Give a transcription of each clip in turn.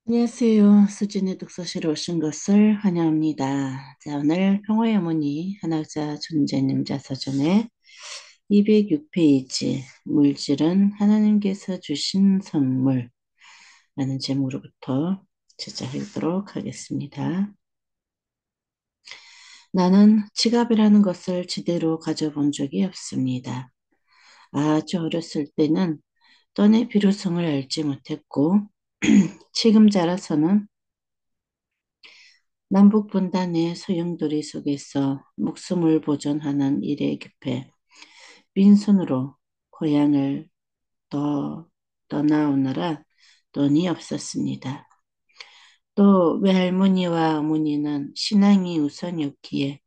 안녕하세요. 수진의 독서실에 오신 것을 환영합니다. 자, 오늘 평화의 어머니 하나자 존재님 자서전의 206페이지 물질은 하나님께서 주신 선물라는 제목으로부터 시작하도록 하겠습니다. 나는 지갑이라는 것을 제대로 가져본 적이 없습니다. 아주 어렸을 때는 돈의 필요성을 알지 못했고 지금 자라서는 남북분단의 소용돌이 속에서 목숨을 보존하는 일에 급해 빈손으로 고향을 떠나오느라 돈이 없었습니다. 또 외할머니와 어머니는 신앙이 우선이었기에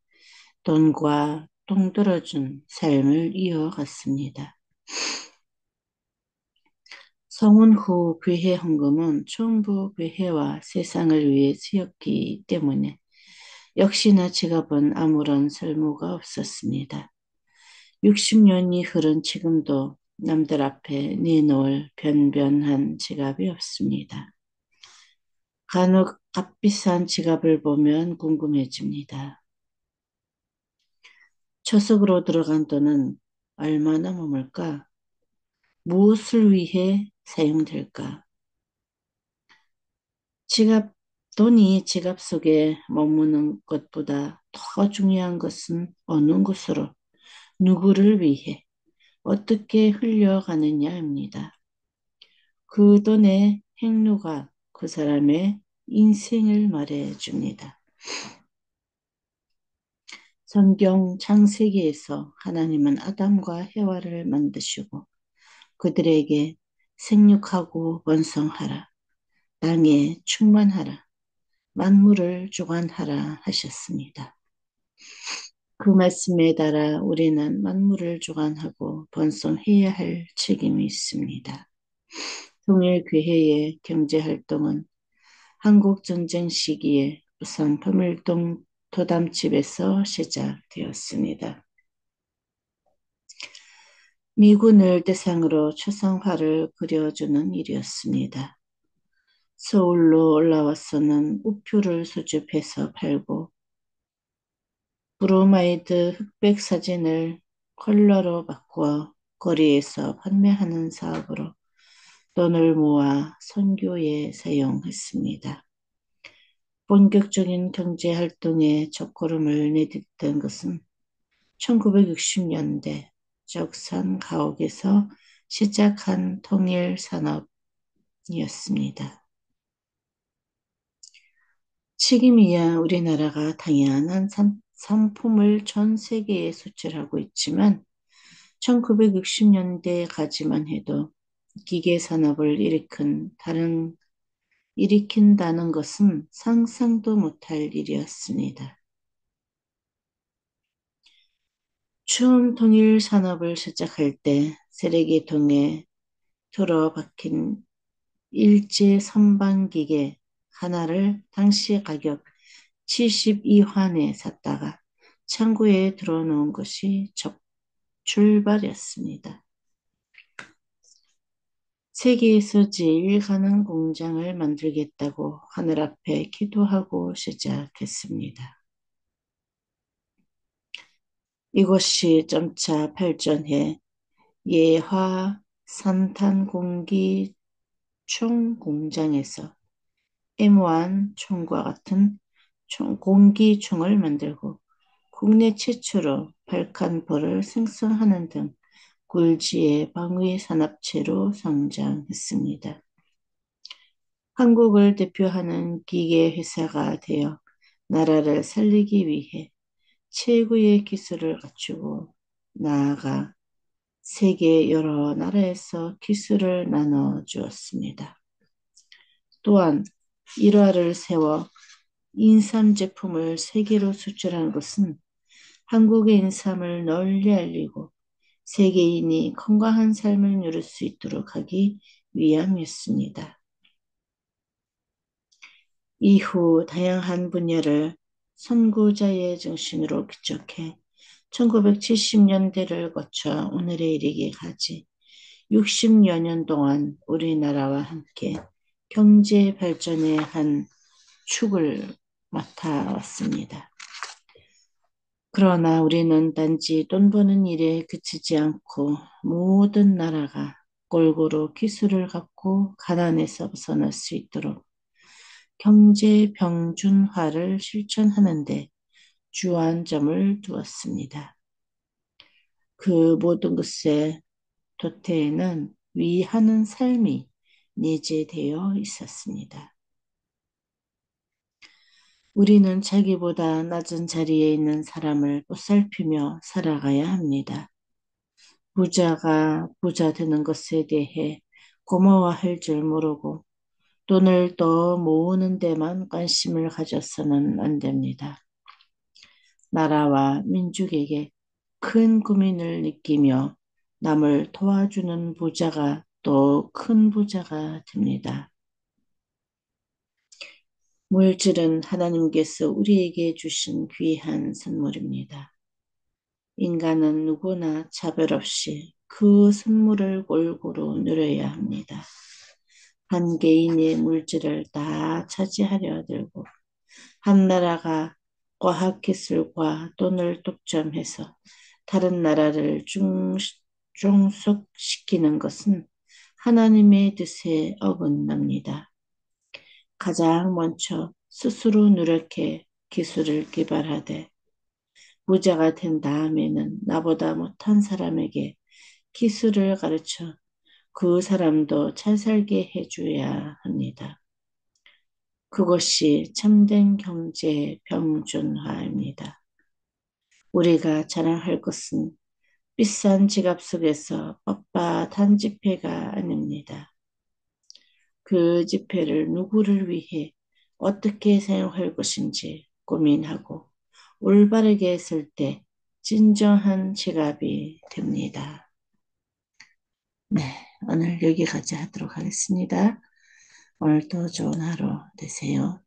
돈과 동들어준 삶을 이어갔습니다. 성운 후 교회 헌금은 전부 교회와 세상을 위해 쓰였기 때문에 역시나 지갑은 아무런 쓸모가 없었습니다. 60년이 흐른 지금도 남들 앞에 내놓을 변변한 지갑이 없습니다. 간혹 값비싼 지갑을 보면 궁금해집니다. 처석으로 들어간 돈은 얼마나 머물까? 무엇을 위해 사용될까? 지갑, 돈이 지갑 속에 머무는 것보다 더 중요한 것은 어느 곳으로, 누구를 위해, 어떻게 흘려가느냐입니다. 그 돈의 행로가 그 사람의 인생을 말해줍니다. 성경 창세기에서 하나님은 아담과 해와를 만드시고 그들에게 생육하고 번성하라, 땅에 충만하라, 만물을 주관하라 하셨습니다. 그 말씀에 따라 우리는 만물을 주관하고 번성해야 할 책임이 있습니다. 통일교회의 경제활동은 한국전쟁 시기에 부산 범일동 도담집에서 시작되었습니다. 미군을 대상으로 초상화를 그려주는 일이었습니다. 서울로 올라와서는 우표를 수집해서 팔고 브로마이드 흑백 사진을 컬러로 바꾸어 거리에서 판매하는 사업으로 돈을 모아 선교에 사용했습니다. 본격적인 경제활동에 첫걸음을 내딛던 것은 1960년대 적산 가옥에서 시작한 통일산업이었습니다. 지금이야 우리나라가 다양한 상품을 전 세계에 수출하고 있지만 1960년대까지만 해도 기계산업을 일으킨다는 것은 상상도 못할 일이었습니다. 처음 통일산업을 시작할 때 쓰레기통에 틀어박힌 일제 선반기계 하나를 당시 가격 72환에 샀다가 창고에 들어놓은 것이 출발이었습니다. 세계에서 제일 가는 공장을 만들겠다고 하늘 앞에 기도하고 시작했습니다. 이곳이 점차 발전해 예화 산탄공기 총공장에서 M1 총과 같은 공기총을 만들고 국내 최초로 발칸포를 생성하는 등 굴지의 방위 산업체로 성장했습니다. 한국을 대표하는 기계 회사가 되어 나라를 살리기 위해 최고의 기술을 갖추고 나아가 세계 여러 나라에서 기술을 나눠 주었습니다. 또한 일화를 세워 인삼 제품을 세계로 수출한 것은 한국의 인삼을 널리 알리고 세계인이 건강한 삶을 누릴 수 있도록 하기 위함이었습니다. 이후 다양한 분야를 선구자의 정신으로 개척해 1970년대를 거쳐 오늘에 이르기까지 60여 년 동안 우리나라와 함께 경제 발전의 한 축을 맡아왔습니다. 그러나 우리는 단지 돈 버는 일에 그치지 않고 모든 나라가 골고루 기술을 갖고 가난에서 벗어날 수 있도록 경제 병준화를 실천하는데 주안점을 두었습니다. 그 모든 것의 도태에는 위하는 삶이 내재되어 있었습니다. 우리는 자기보다 낮은 자리에 있는 사람을 보살피며 살아가야 합니다. 부자가 부자 되는 것에 대해 고마워할 줄 모르고 돈을 더 모으는 데만 관심을 가져서는 안 됩니다. 나라와 민족에게 큰 고민을 느끼며 남을 도와주는 부자가 또 큰 부자가 됩니다. 물질은 하나님께서 우리에게 주신 귀한 선물입니다. 인간은 누구나 차별 없이 그 선물을 골고루 누려야 합니다. 한 개인의 물질을 다 차지하려 들고 한 나라가 과학기술과 돈을 독점해서 다른 나라를 종속시키는 것은 하나님의 뜻에 어긋납니다. 가장 먼저 스스로 노력해 기술을 개발하되 부자가 된 다음에는 나보다 못한 사람에게 기술을 가르쳐 그 사람도 잘 살게 해줘야 합니다. 그것이 참된 경제 병준화입니다. 우리가 자랑할 것은 비싼 지갑 속에서 뻣뻣한 지폐가 아닙니다. 그 지폐를 누구를 위해 어떻게 사용할 것인지 고민하고 올바르게 쓸 때 진정한 지갑이 됩니다. 네, 오늘 여기까지 하도록 하겠습니다. 오늘도 좋은 하루 되세요.